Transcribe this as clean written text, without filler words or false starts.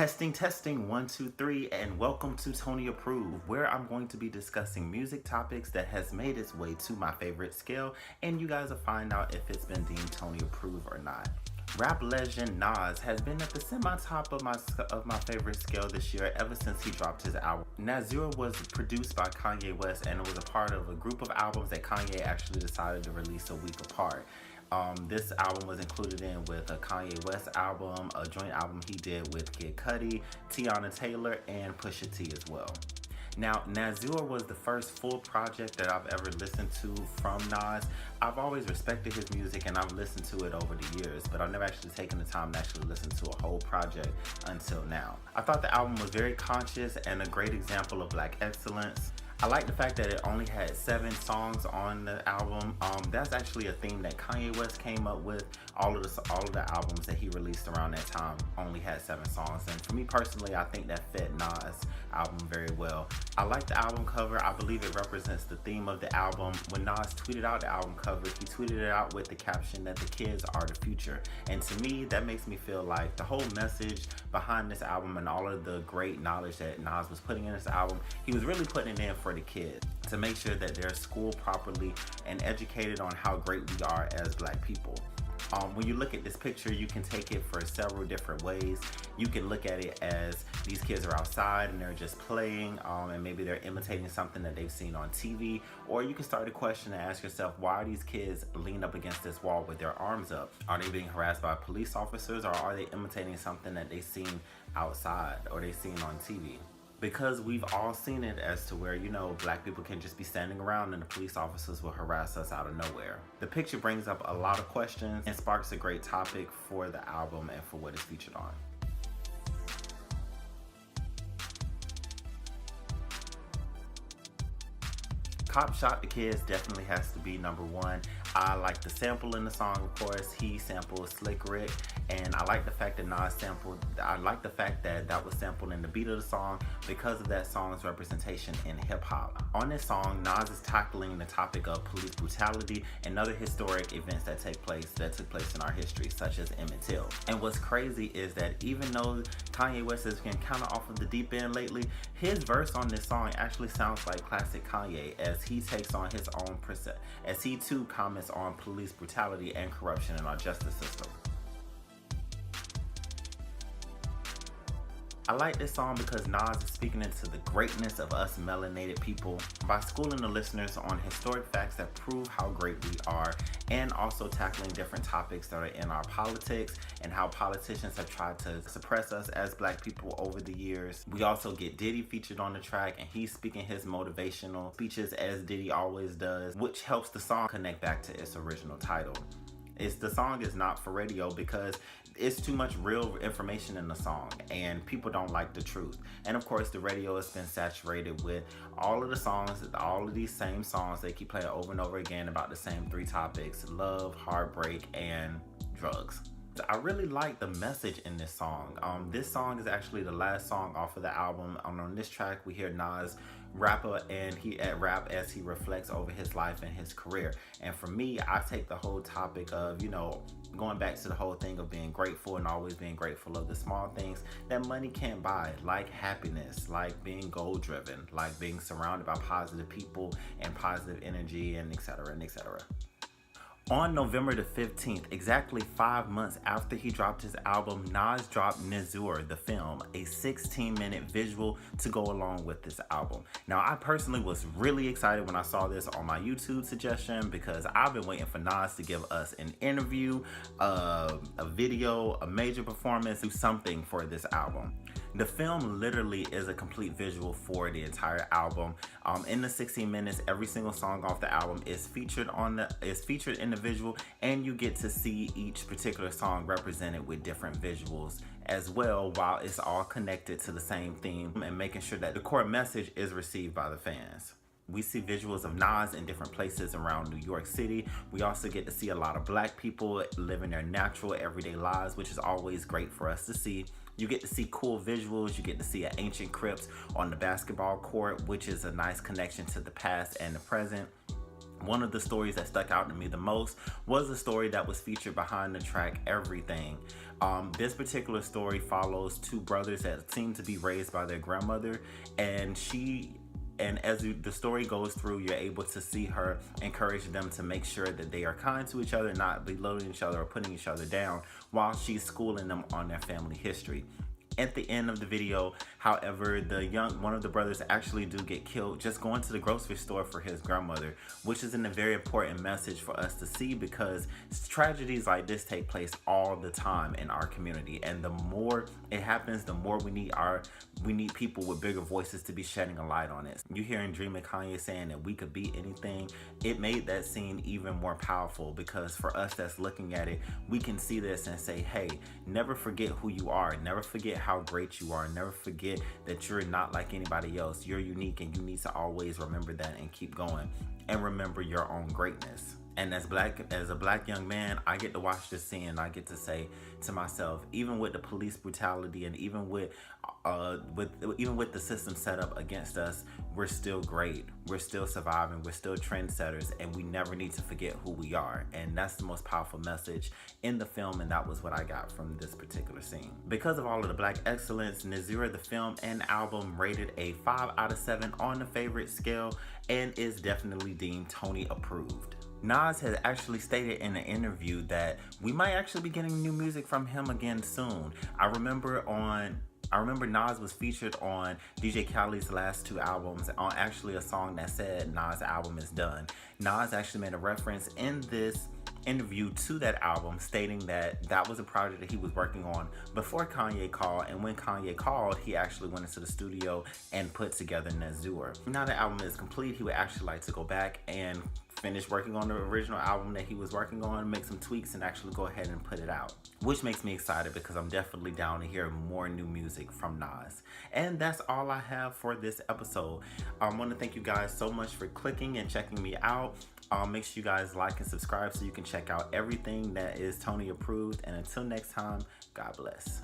Testing, testing, 1, 2, 3, and welcome to Toni Approved, where I'm going to be discussing music topics that has made its way to my favorite scale, and you guys will find out if it's been deemed Toni Approved or not. Rap legend Nas has been at the semi-top of my favorite scale this year ever since he dropped his album. Nassir was produced by Kanye West, and it was a part of a group of albums that Kanye actually decided to release a week apart. This album was included in with a Kanye West album, a joint album he did with Kid Cudi, Tiana Taylor, and Pusha T as well. Now, Nassir was the first full project that I've ever listened to from Nas. I've always respected his music and I've listened to it over the years, but I've never actually taken the time to actually listen to a whole project until now. I thought the album was very conscious and a great example of Black excellence. I like the fact that it only had 7 songs on the album. That's actually a theme that Kanye West came up with. All of the albums that he released around that time only had 7 songs. And for me personally, I think that fit Nas' album very well. I like the album cover. I believe it represents the theme of the album. When Nas tweeted out the album cover, he tweeted it out with the caption that the kids are the future. And to me, that makes me feel like the whole message behind this album and all of the great knowledge that Nas was putting in this album, he was really putting it in for the kids to make sure that they're schooled properly and educated on how great we are as Black people. When you look at this picture, you can take it for several different ways. You can look at it as these kids are outside and they're just playing, and maybe they're imitating something that they've seen on TV. Or you can start a question and ask yourself, why are these kids leaned up against this wall with their arms up? Are they being harassed by police officers, or are they imitating something that they've seen outside or they've seen on TV? Because we've all seen it as to where, Black people can just be standing around and the police officers will harass us out of nowhere. The picture brings up a lot of questions and sparks a great topic for the album and for what it's featured on. Cop Shot the Kids definitely has to be number 1. I like the sample in the song, of course. He sampled Slick Rick, and I like the fact that Nas sampled, I like the fact that that was sampled in the beat of the song because of that song's representation in hip hop. On this song, Nas is tackling the topic of police brutality and other historic events that took place in our history, such as Emmett Till. And what's crazy is that even though Kanye West has been kind of off of the deep end lately, his verse on this song actually sounds like classic Kanye, as he takes on his own as he too comments on police brutality and corruption in our justice system. I like this song because Nas is speaking into the greatness of us melanated people by schooling the listeners on historic facts that prove how great we are, and also tackling different topics that are in our politics and how politicians have tried to suppress us as Black people over the years. We also get Diddy featured on the track, and he's speaking his motivational speeches as Diddy always does, which helps the song connect back to its original title. The song is not for radio because it's too much real information in the song and people don't like the truth. And of course, the radio has been saturated with all of the songs, all of these same songs they keep playing over and over again about the same 3 topics: love, heartbreak, and drugs. I really like the message in this song. This song is actually the last song off of the album. On this track, we hear Nas rapper, and he rap as he reflects over his life and his career. And for me, I take the whole topic of, going back to the whole thing of being grateful and always being grateful of the small things that money can't buy, like happiness, like being goal driven, like being surrounded by positive people and positive energy, and etc. and etc. On November the 15th, exactly 5 months after he dropped his album, Nas dropped Nassir, the film, a 16-minute visual to go along with this album. Now, I personally was really excited when I saw this on my YouTube suggestion because I've been waiting for Nas to give us an interview, a video, a major performance, do something for this album. The film literally is a complete visual for the entire album. In the 16 minutes, every single song off the album is featured in the visual, and you get to see each particular song represented with different visuals as well, while it's all connected to the same theme and making sure that the core message is received by the fans. We see visuals of Nas in different places around New York City. We also get to see a lot of Black people living their natural everyday lives, which is always great for us to see. You get to see cool visuals. You get to see an ancient crypt on the basketball court, which is a nice connection to the past and the present. One of the stories that stuck out to me the most was the story that was featured behind the track Everything. This particular story follows two brothers that seem to be raised by their grandmother, and as the story goes through, you're able to see her encourage them to make sure that they are kind to each other, not belittling each other or putting each other down, while she's schooling them on their family history. At the end of the video, however, one of the brothers actually do get killed just going to the grocery store for his grandmother, which is a very important message for us to see, because tragedies like this take place all the time in our community, and the more it happens, the more we need people with bigger voices to be shedding a light on it. You hearing Dream and Kanye saying that we could be anything, it made that scene even more powerful, because for us that's looking at it, we can see this and say, hey, never forget who you are, never forget how great you are, never forget that you're not like anybody else. You're unique, and you need to always remember that and keep going and remember your own greatness. And as a black young man, I get to watch this scene and I get to say to myself, even with the police brutality and even with the system set up against us, we're still great. We're still surviving. We're still trendsetters, and we never need to forget who we are. And that's the most powerful message in the film, and that was what I got from this particular scene. Because of all of the black excellence, Nasir, the film and album, rated a 5 out of 7 on the favorite scale and is definitely deemed Toni approved. Nas has actually stated in an interview that we might actually be getting new music from him again soon. I remember Nas was featured on DJ Khaled's last 2 albums on actually a song that said Nas' album is done. Nas actually made a reference in this interview to that album, stating that that was a project that he was working on before Kanye called, and when Kanye called, he actually went into the studio and put together Nassir. Now the album is complete, he would actually like to go back and finish working on the original album that he was working on, make some tweaks, and actually go ahead and put it out, which makes me excited because I'm definitely down to hear more new music from Nas. And that's all I have for this episode. I want to thank you guys so much for clicking and checking me out. Make sure you guys like and subscribe so you can check out everything that is Toni approved. And until next time, God bless.